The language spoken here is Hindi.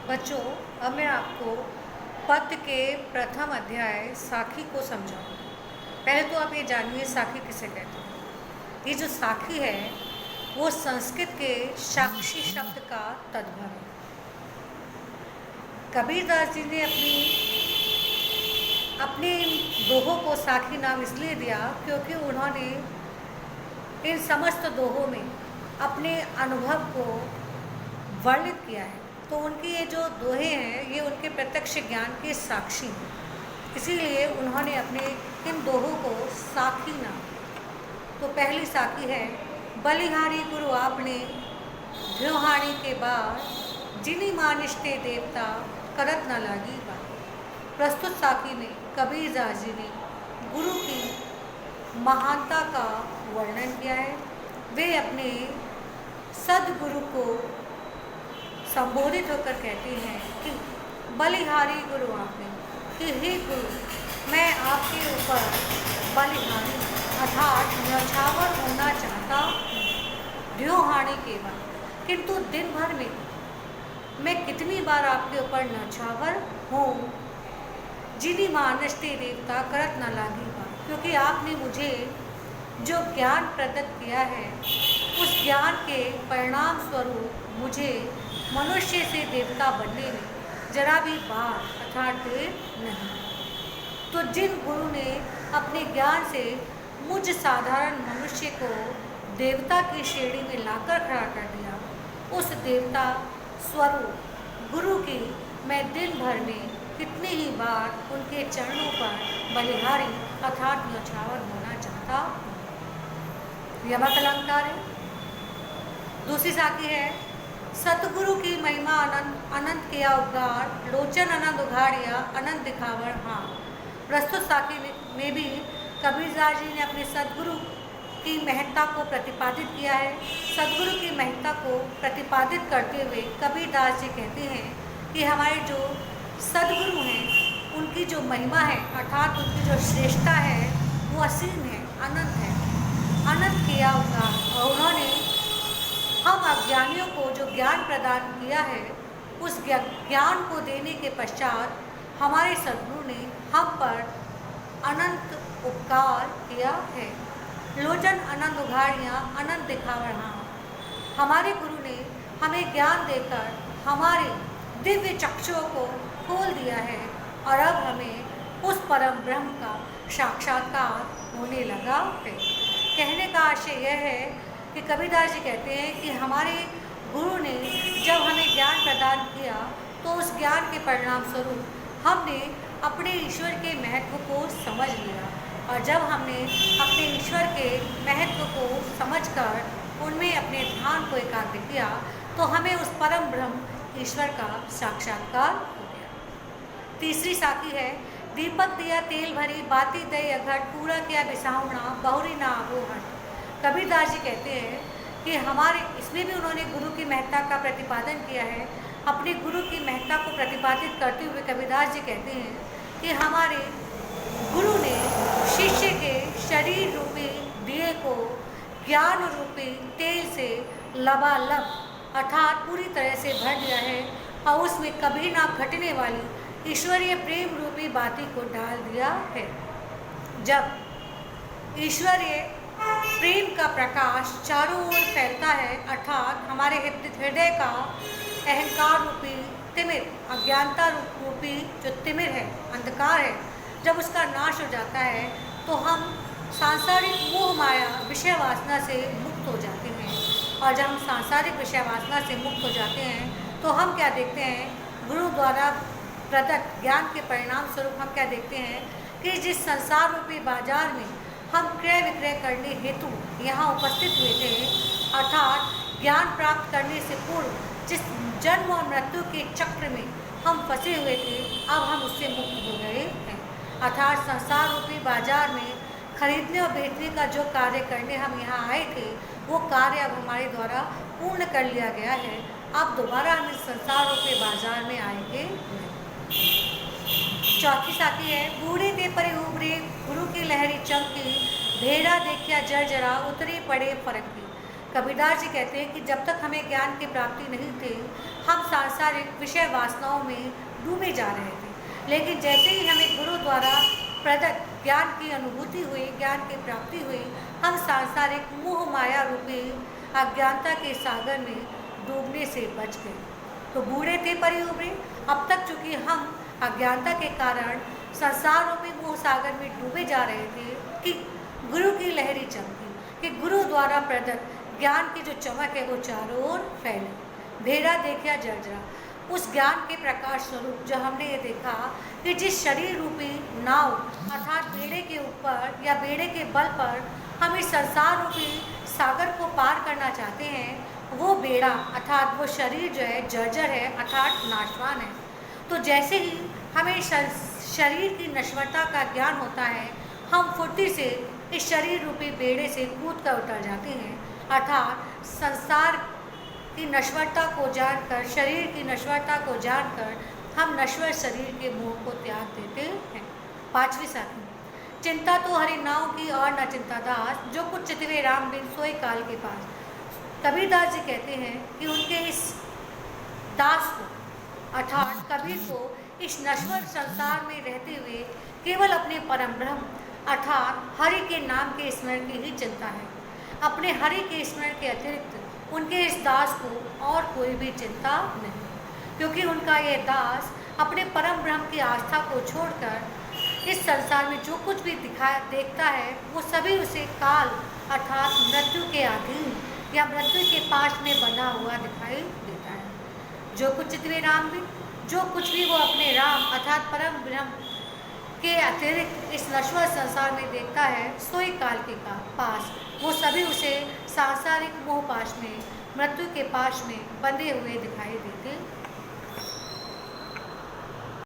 बच्चों, अब मैं आपको पद्य के प्रथम अध्याय साखी को समझाऊंगी। पहले तो आप ये जानिए साखी किसे कहते हैं। ये जो साखी है वो संस्कृत के साक्षी शब्द का तद्भव है। कबीरदास जी ने अपने इन दोहों को साखी नाम इसलिए दिया क्योंकि उन्होंने इन समस्त दोहों में अपने अनुभव को वर्णित किया है। तो उनकी ये जो दोहे हैं ये उनके प्रत्यक्ष ज्ञान के साक्षी हैं, इसीलिए उन्होंने अपने इन दोहों को साखी नाम दिया। तो पहली साखी है, बलिहारी गुरु आपने ध्योहारी के बाद जिनी मानिष्टे देवता करत न लागी बात। प्रस्तुत साखी में कबीरदास जी ने गुरु की महानता का वर्णन किया है। वे अपने सदगुरु को संबोधित होकर कहते हैं कि बलिहारी गुरु आपने, कि हे गुरु, मैं आपके ऊपर बलिहारी अर्थात न्यौछावर होना चाहता हूँ ध्योहानी के बाद, किंतु दिन भर में मैं कितनी बार आपके ऊपर न्यौछावर हूँ। जिनी मानष्टे देवता करत न लागी बात, क्योंकि आपने मुझे जो ज्ञान प्रदत्त किया है उस ज्ञान के परिणाम स्वरूप मुझे मनुष्य से देवता बनने में जरा भी बार अर्थात देर नहीं। तो जिन गुरु ने अपने ज्ञान से मुझ साधारण मनुष्य को देवता की श्रेणी में लाकर खड़ा कर दिया, उस देवता स्वरूप गुरु की मैं दिन भर में कितनी ही बार उनके चरणों पर बलिहारी अर्थात न्यौछावर होना चाहता हूँ। यमक अलंकार है। दूसरी साखी है, सतगुरु की महिमा अनंत अनंत किया उद्गार, लोचन अनंत उघाड़िया अनंत दिखावर हाँ। प्रस्तुत साखी में भी कबीरदास जी ने अपने सदगुरु की महत्ता को प्रतिपादित किया है। सदगुरु की महत्ता को प्रतिपादित करते हुए कबीरदास जी कहते हैं कि हमारे जो सदगुरु हैं उनकी जो महिमा है अर्थात उनकी जो श्रेष्ठता है वो असीम है, अनंत है, अनंत किया उद्गार। और उन्होंने हम अज्ञानियों को जो ज्ञान प्रदान किया है उस ज्ञान को देने के पश्चात हमारे सदगुरु ने हम पर अनंत उपकार किया है। लोचन अनंत उघाड़ियाँ अनंत दिखावर हाँ। हमारे गुरु ने हमें ज्ञान देकर हमारे दिव्य चक्षुओं को खोल दिया है और अब हमें उस परम ब्रह्म का साक्षात्कार होने लगा है। कहने का आशय यह है कि कबीरदास जी कहते हैं कि हमारे गुरु ने जब हमें ज्ञान प्रदान किया तो उस ज्ञान के परिणाम स्वरूप हमने अपने ईश्वर के महत्व को समझ लिया, और जब हमने अपने ईश्वर के महत्व को समझकर उनमें अपने ध्यान को एकाग्र किया तो हमें उस परम ब्रह्म ईश्वर का साक्षात्कार हो गया। तीसरी साखी है, दीपक दिया तेल भरी बाती दई अघट, पूरा किया बिसाहुणा बहुरी ना आरोहण। कबीरदास जी कहते हैं कि हमारे इसमें भी उन्होंने गुरु की महत्ता का प्रतिपादन किया है। अपने गुरु की महत्ता को प्रतिपादित करते हुए कबीरदास जी कहते हैं कि हमारे गुरु ने शिष्य के शरीर रूपी दिए को ज्ञान रूपी तेल से लबालब अर्थात पूरी तरह से भर दिया है और उसमें कभी ना घटने वाली ईश्वरीय प्रेम रूपी बाती को डाल दिया है। जब ईश्वरीय प्रेम का प्रकाश चारों ओर फैलता है अर्थात हमारे हृदय का अहंकार रूपी तिमिर, अज्ञानता रूपी जो तिमिर है, अंधकार है, जब उसका नाश हो जाता है तो हम सांसारिक मोह माया विषय वासना से मुक्त हो जाते हैं। और जब हम सांसारिक विषय वासना से मुक्त हो जाते हैं तो हम क्या देखते हैं, गुरु द्वारा प्रदत्त ज्ञान के परिणाम स्वरूप हम क्या देखते हैं कि जिस संसार रूपी बाजार में हम क्रय विक्रय करने हेतु यहाँ उपस्थित हुए थे अर्थात ज्ञान प्राप्त करने से पूर्व जिस जन्म और मृत्यु के चक्र में हम फंसे हुए थे, अब हम उससे मुक्त हो गए हैं। अर्थात संसार रूपी बाजार में खरीदने और बेचने का जो कार्य करने हम यहाँ आए थे वो कार्य अब हमारे द्वारा पूर्ण कर लिया गया है। अब दोबारा हम इस संसार रूपी बाजार में आएंगे। चौथी साखी है, बूढ़े दे परे उबरे गुरु की लहरी चमकी, भेड़ा देखिया जर जरा उतरी पड़े फरक की। कबीरदास जी कहते हैं कि जब तक हमें ज्ञान की प्राप्ति नहीं थी, हम सांसारिक विषय वासनाओं में डूबे जा रहे थे। लेकिन जैसे ही हमें गुरु द्वारा प्रदत्त ज्ञान की अनुभूति हुई, ज्ञान की प्राप्ति हुई, हम सांसारिक मोह माया रूपी अज्ञानता के सागर में डूबने से बच गए। तो बूढ़े थे परी उभरे। अब तक चूंकि हम अज्ञानता के कारण संसार रूपी मोह सागर में डूबे जा रहे थे कि गुरु की लहरी चमकी, कि गुरु द्वारा प्रदत्त ज्ञान की जो चमक है वो चारों ओर फैले। भेड़ा देखा जर्जरा, उस ज्ञान के प्रकाश स्वरूप जो हमने ये देखा कि जिस शरीर रूपी नाव अर्थात बेड़े के ऊपर या बेड़े के बल पर हम इस संसार रूपी सागर को पार करना चाहते हैं, वो बेड़ा अर्थात वो शरीर जो है जर्जर है अर्थात नाशवान है। तो जैसे ही हमें शरीर की नश्वरता का ज्ञान होता है, हम फुर्ती से इस शरीर रूपी बेड़े से कूद कर उतर जाते हैं, अर्थात संसार की नश्वरता को जानकर, शरीर की नश्वरता को जानकर हम नश्वर शरीर के मोह को त्याग देते हैं। पांचवी साखी, चिंता तो हरि नाव की और न चिंता दास, जो कुछ चितवे राम बिन सोए काल के पास। कबीरदास जी कहते हैं कि उनके इस दास को अर्थात कबीर को इस नश्वर संसार में रहते हुए केवल अपने परम ब्रह्म अर्थात हरि के नाम के स्मरण की ही चिंता है। अपने हरि के स्मरण के अतिरिक्त उनके इस दास को और कोई भी चिंता नहीं, क्योंकि उनका ये दास अपने परम ब्रह्म की आस्था को छोड़कर इस संसार में जो कुछ भी देखता है वो सभी उसे काल अर्थात मृत्यु के अधीन या मृत्यु के पास में बंधा हुआ दिखाई देता है। जो कुछ चितवे राम भी, जो कुछ भी वो अपने राम अर्थात परम ब्रह्म के अतिरिक्त इस नश्वर संसार में देखता है, सोई काल के पास वो सभी उसे सांसारिक मोह पाश में, मृत्यु के पाश में बंधे हुए दिखाई देते